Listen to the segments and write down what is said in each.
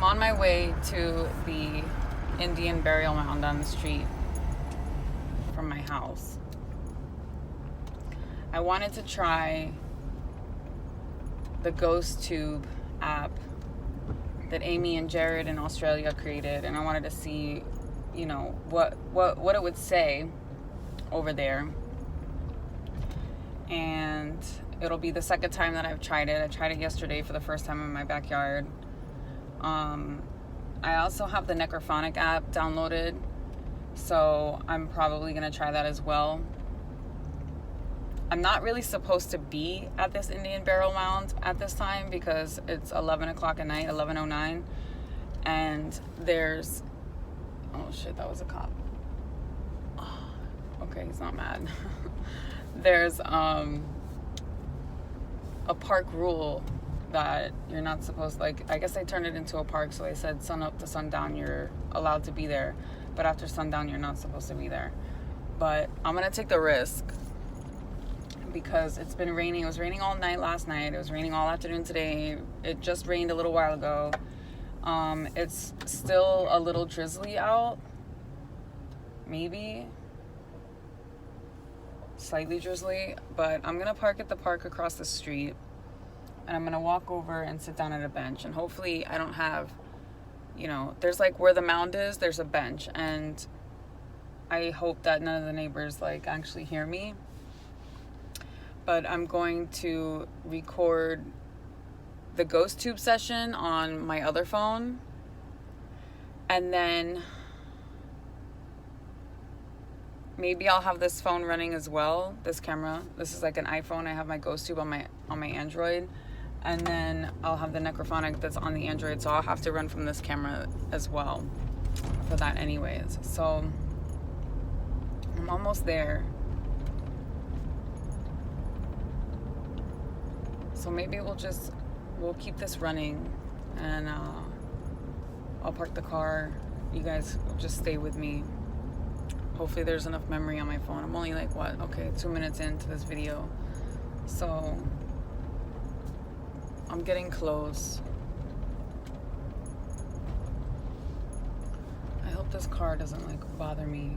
on my way to the Indian Burial Mound on the street from my house. I wanted to try the Ghost Tube app that Amy and Jared in Australia created, and I wanted to see, you know, what it would say over there. And it'll be the second time that I've tried it. I tried it yesterday for the first time in my backyard. I also have the Necrophonic app downloaded, so I'm probably going to try that as well. I'm not really supposed to be at this Indian Burial Mound at this time because it's 11 o'clock at night, 11:09, and there's... Oh shit, that was a cop. Oh, okay, he's not mad. There's a park rule that you're not supposed, like, I guess they turned it into a park, so they said sun up to sundown you're allowed to be there, but after sundown you're not supposed to be there. But I'm gonna take the risk because it's been raining. It was raining all night last night. It was raining all afternoon today. It just rained a little while ago. It's still a little drizzly out, maybe slightly drizzly, but I'm gonna park at the park across the street, and I'm gonna walk over and sit down at a bench, and hopefully I don't have, you know, there's like where the mound is, there's a bench, and I hope that none of the neighbors like actually hear me. But I'm going to record the Ghost Tube session on my other phone, and then maybe I'll have this phone running as well, this camera. This is like an iPhone. I have my Ghost Tube on my Android, and then I'll have the Necrophonic that's on the Android, so I'll have to run from this camera as well for that anyways. So I'm almost there. So maybe we'll keep this running, and I'll park the car. You guys will just stay with me. Hopefully there's enough memory on my phone. I'm only like, 2 minutes into this video. So I'm getting close. I hope this car doesn't like bother me.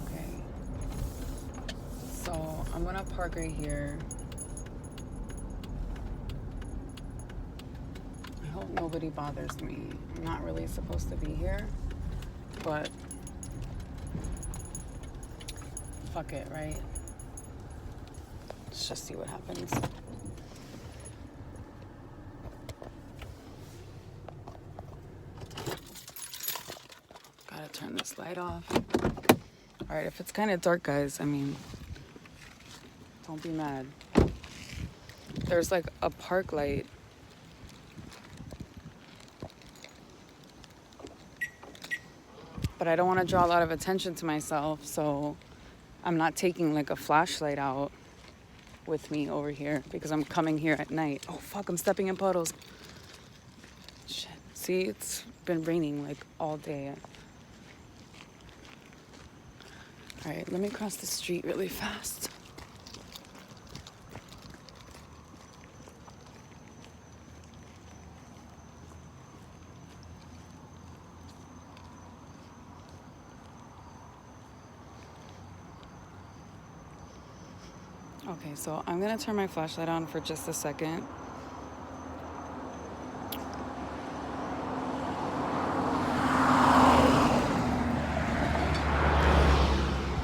Okay. So I'm gonna park right here. I hope nobody bothers me. I'm not really supposed to be here, but fuck it, right? Let's just see what happens. Gotta turn this light off. Alright, if it's kind of dark, guys, I mean, don't be mad. There's like a park light. But I don't want to draw a lot of attention to myself, so I'm not taking like a flashlight out with me over here because I'm coming here at night. Oh fuck, I'm stepping in puddles. Shit. See, it's been raining like all day. Alright, let me cross the street really fast. Okay, so I'm gonna turn my flashlight on for just a second.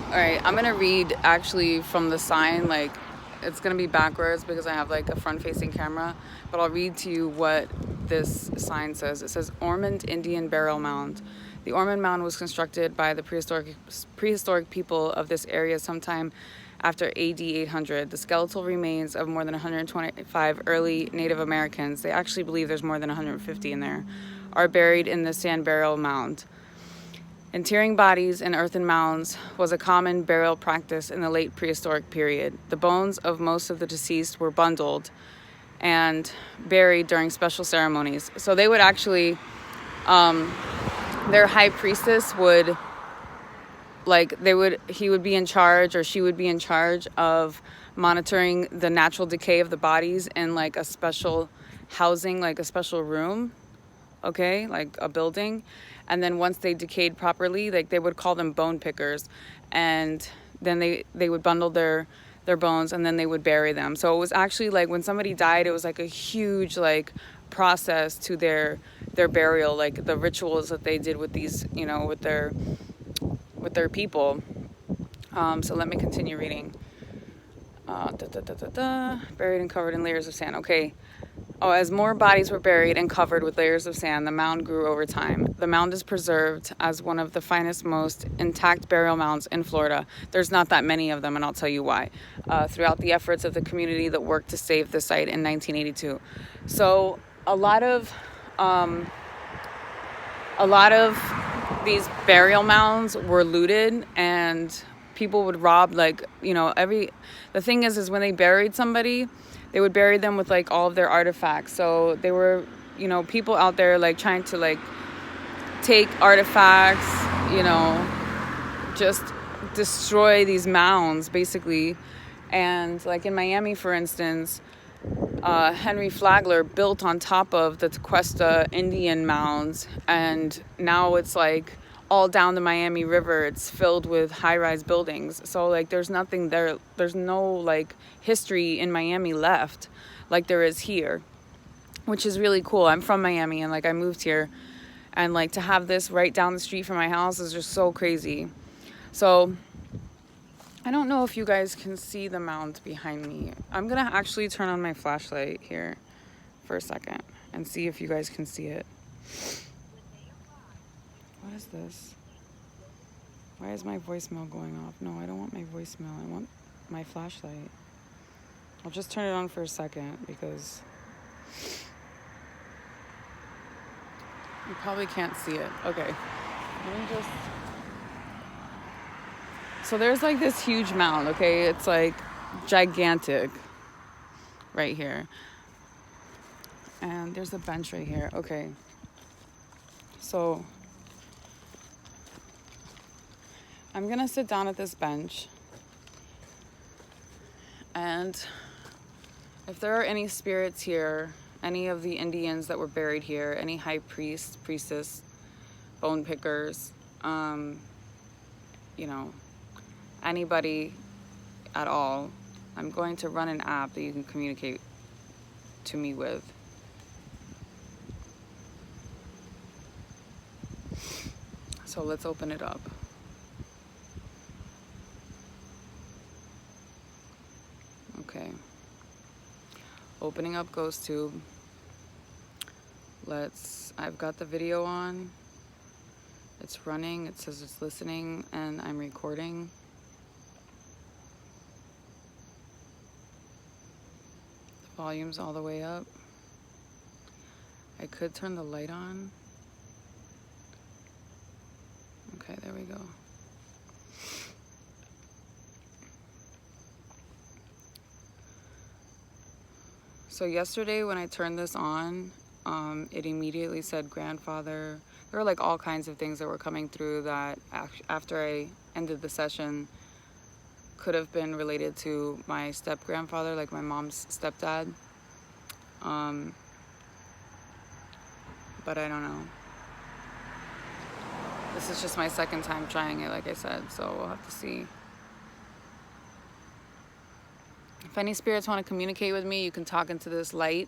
Alright, I'm gonna read actually from the sign, like it's gonna be backwards because I have like a front-facing camera, but I'll read to you what this sign says. It says Ormond Indian Burial Mound. The Ormond Mound was constructed by the prehistoric people of this area sometime after AD 800. The skeletal remains of more than 125 early Native Americans, they actually believe there's more than 150 in there, are buried in the sand burial mound. Interring bodies in earthen mounds was a common burial practice in the late prehistoric period. The bones of most of the deceased were bundled and buried during special ceremonies. So they would actually, their high priestess would, he would be in charge, or she would be in charge of monitoring the natural decay of the bodies in like a special housing, like a special room. okay, like a building. And then once they decayed properly, like they would call them bone pickers. And then they would bundle their bones, and then they would bury them. So it was actually like when somebody died, it was like a huge like process to their burial, like the rituals that they did with these, you know, with their people. So let me continue reading. Buried and covered in layers of sand. Okay. Oh, as more bodies were buried and covered with layers of sand, the mound grew over time. The mound is preserved as one of the finest, most intact burial mounds in Florida. There's not that many of them, and I'll tell you why. Throughout the efforts of the community that worked to save the site in 1982. So a lot of these burial mounds were looted, and people would rob, like, you know, the thing is when they buried somebody, they would bury them with like all of their artifacts. So they were, you know, people out there like trying to like take artifacts, you know, just destroy these mounds basically. And like in Miami, for instance, Henry Flagler built on top of the Tequesta Indian mounds, and now it's like all down the Miami River, it's filled with high-rise buildings. So like there's nothing there, there's no like history in Miami left like there is here, which is really cool. I'm from Miami, and like I moved here, and like to have this right down the street from my house is just so crazy. So I don't know if you guys can see the mound behind me. I'm gonna actually turn on my flashlight here for a second and see if you guys can see it. What is this? Why is my voicemail going off? No, I don't want my voicemail. I want my flashlight. I'll just turn it on for a second because you probably can't see it. Okay. Let me just... So there's like this huge mound, okay? It's like gigantic right here. And there's a bench right here. Okay. So I'm gonna sit down at this bench, and if there are any spirits here, any of the Indians that were buried here, any high priest, priestess, bone pickers, you know, anybody at all, I'm going to run an app that you can communicate to me with. So let's open it up. Okay. Opening up GhostTube. I've got the video on. It's running. It says it's listening, and I'm recording. The volume's all the way up. I could turn the light on. Okay, there we go. So yesterday when I turned this on, it immediately said grandfather. There were like all kinds of things that were coming through that after I ended the session could have been related to my step-grandfather, like my mom's stepdad. But I don't know. This is just my second time trying it, like I said, so we'll have to see. If any spirits want to communicate with me, you can talk into this light.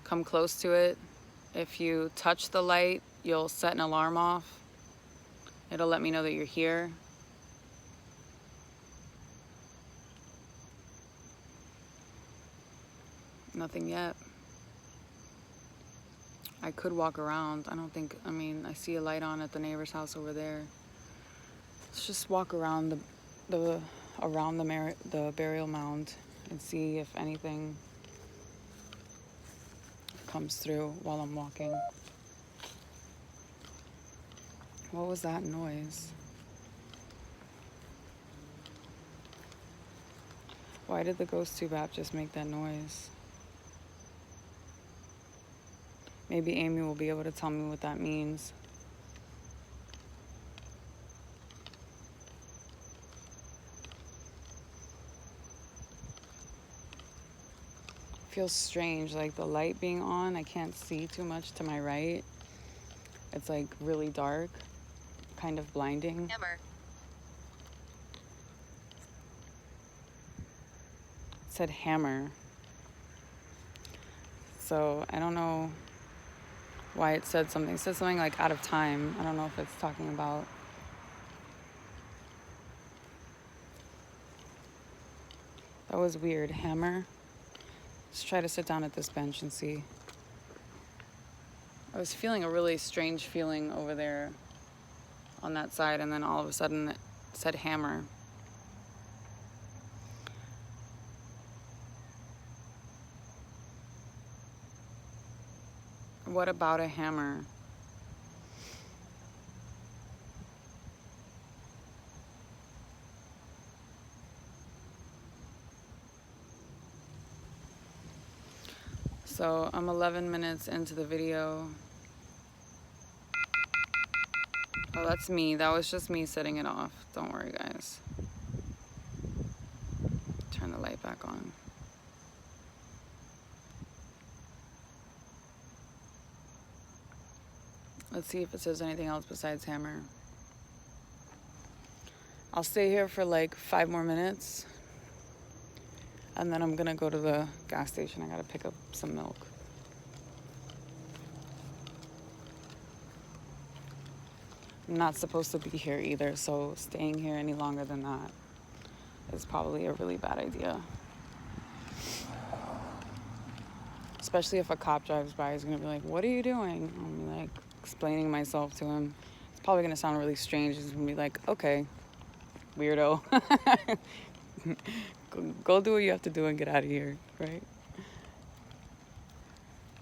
Come close to it. If you touch the light, you'll set an alarm off. It'll let me know that you're here. Nothing yet. I could walk around. I mean, I see a light on at the neighbor's house over there. Let's just walk around the burial mound and see if anything comes through while I'm walking. What was that noise? Why did the GhostTube app just make that noise? Maybe Amy will be able to tell me what that means. If feels strange, like the light being on. I can't see too much to my right. It's like really dark, kind of blinding. Hammer. It said hammer. So I don't know why it said something. It said something like out of time. I don't know if it's talking about. That was weird. Hammer. Let's try to sit down at this bench and see. I was feeling a really strange feeling over there on that side, and then all of a sudden it said hammer. What about a hammer? So I'm 11 minutes into the video. Oh, that's me. That was just me setting it off. Don't worry, guys. Turn the light back on. Let's see if it says anything else besides hammer. I'll stay here for like 5 more minutes. And then I'm gonna go to the gas station. I gotta pick up some milk. I'm not supposed to be here either, so staying here any longer than that is probably a really bad idea. Especially if a cop drives by, he's gonna be like, "What are you doing?" I'm like explaining myself to him. It's probably gonna sound really strange. He's gonna be like, "Okay, weirdo." Go do what you have to do and get out of here, right?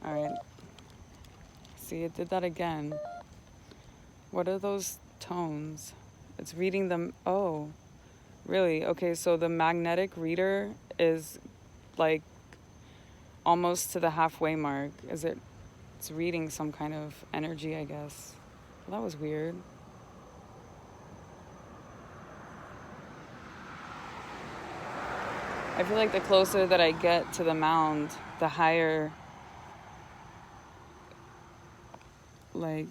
All right. See, it did that again. What are those tones? It's reading them. Oh, really? Okay, so the magnetic reader is like almost to the halfway mark. It's reading some kind of energy, I guess. Well, that was weird. I feel like the closer that I get to the mound, the higher, like,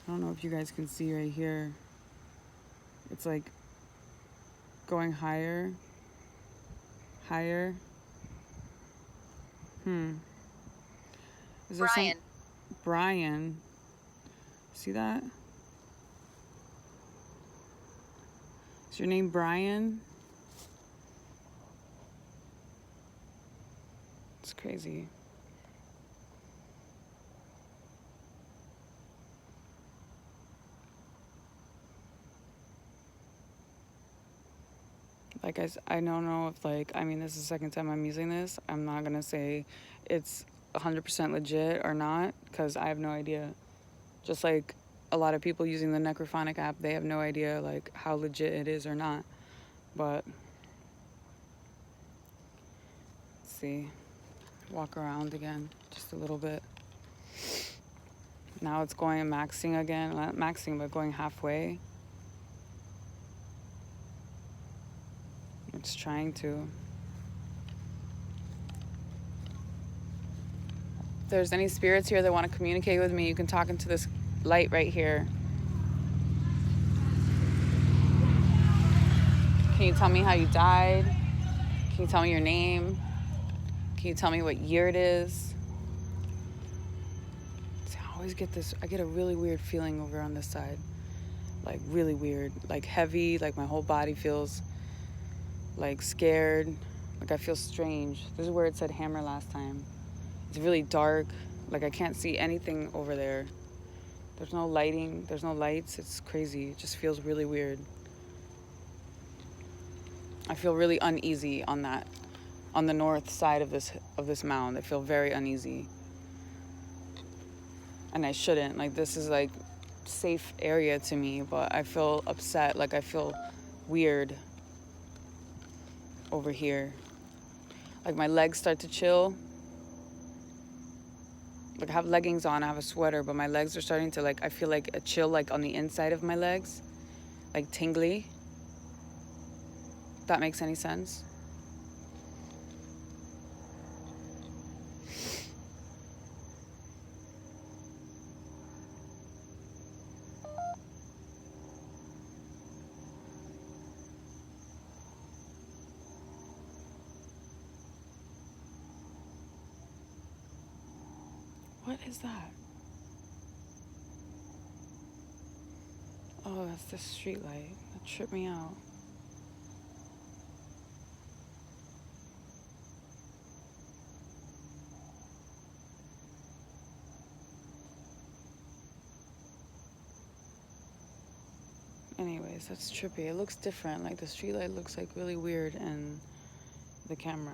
I don't know if you guys can see right here. It's like going higher, higher. Is there Brian. Brian. See that? Is your name Brian? It's crazy. Like I don't know if this is the second time I'm using this. I'm not gonna say it's 100% legit or not, because I have no idea. Just like a lot of people using the Necrophonic app, they have no idea like how legit it is or not. But let's see, walk around again just a little bit. Now it's going maxing again, not maxing but going halfway. It's trying to. If there's any spirits here that want to communicate with me, you can talk into this light right here. Can you tell me how you died? Can you tell me your name? Can you tell me what year it is? See, I get a really weird feeling over on this side. Like really weird, like heavy, like my whole body feels like scared, like I feel strange. This is where it said hammer last time. It's really dark, like I can't see anything over there. There's no lighting, there's no lights. It's crazy. It just feels really weird. I feel really uneasy on the north side of this mound. I feel very uneasy. And I shouldn't. Like, this is like safe area to me, but I feel upset. Like I feel weird over here. Like my legs start to chill. Like I have leggings on, I have a sweater, but my legs are starting to I feel like a chill like on the inside of my legs. Like tingly. If that makes any sense. What is that? Oh, that's the street light. That tripped me out. Anyways, that's trippy. It looks different. Like the street light looks like really weird in the camera.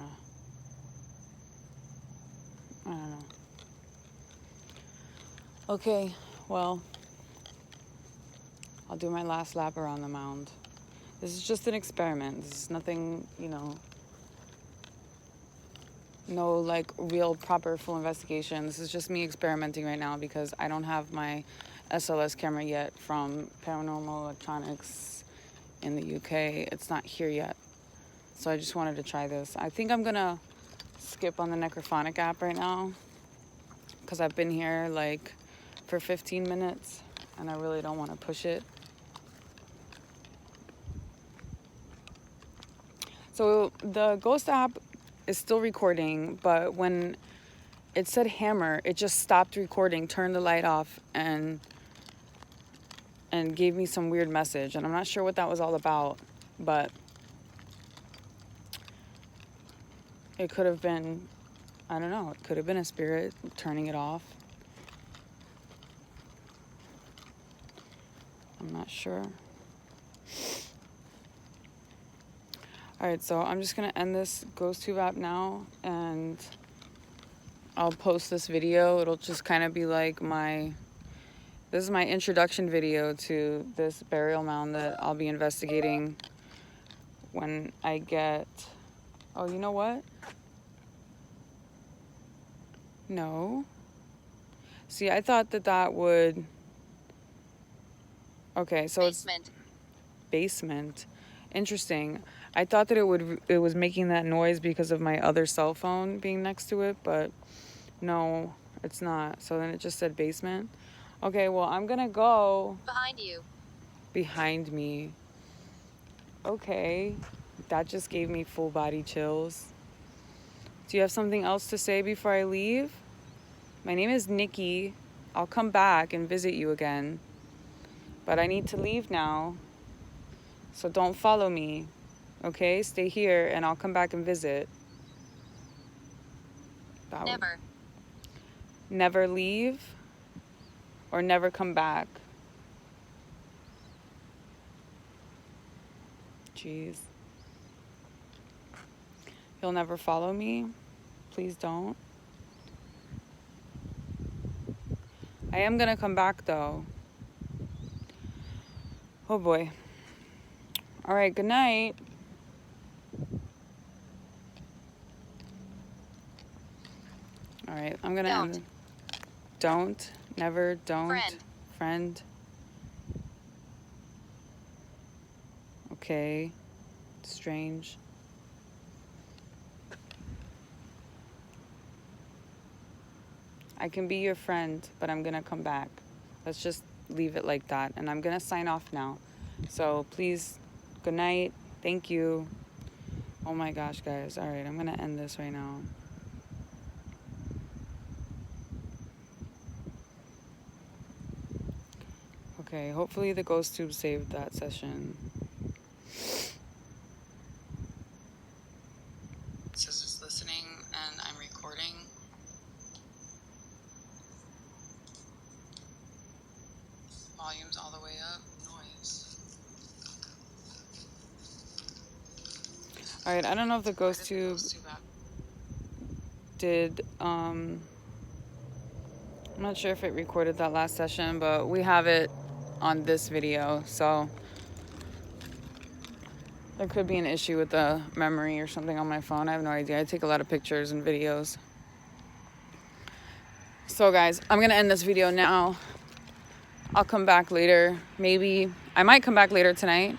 I don't know. Okay, well, I'll do my last lap around the mound. This is just an experiment. This is nothing, you know, no like real proper full investigation. This is just me experimenting right now because I don't have my SLS camera yet from Paranormal Electronics in the UK. It's not here yet. So I just wanted to try this. I think I'm gonna skip on the Necrophonic app right now because I've been here like for 15 minutes and I really don't want to push it. So the Ghost app is still recording, but when it said hammer, it just stopped recording, turned the light off, and gave me some weird message. And I'm not sure what that was all about, but it could have been, I don't know, it could have been a spirit turning it off. I'm not sure. Alright, so I'm just going to end this GhostTube app now, and I'll post this video. It'll just kind of be like this is my introduction video to this burial mound that I'll be investigating when I get, oh, you know what? No. See, I thought that would, okay, so basement. It's basement. Interesting. I thought that it was making that noise because of my other cell phone being next to it, but no, it's not. So then it just said basement. Okay, well, I'm gonna go Behind you. Behind me. Okay, that just gave me full body chills. Do you have something else to say before I leave? My name is Nikki. I'll come back and visit you again, but I need to leave now, so don't follow me. Okay, stay here and I'll come back and visit. Never. Never leave or never come back? Jeez. You'll never follow me? Please don't. I am gonna come back though. Oh boy. All right, good night. All right, I'm gonna end. Don't, never, don't. Friend. Okay, strange. I can be your friend, but I'm gonna come back. Let's just leave it like that. And I'm gonna sign off now. So please, good night. Thank you. Oh my gosh, guys. All right, I'm gonna end this right now. Okay, hopefully the GhostTube saved that session. It says it's listening and I'm recording. Volume's all the way up. Noise. Alright, I don't know if the GhostTube did, I'm not sure if it recorded that last session, but we have it on this video, so there could be an issue with the memory or something on my phone. I have no idea. I take a lot of pictures and videos. So guys, I'm gonna end this video now. I'll come back later. Maybe I might come back later tonight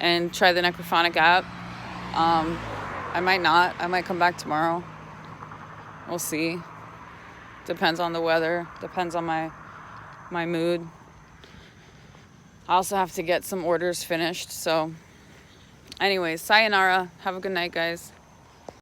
and try the Necrophonic app. I might not. I might come back tomorrow. We'll see. Depends on the weather. Depends on my mood. I also have to get some orders finished. So anyways, sayonara. Have a good night, guys.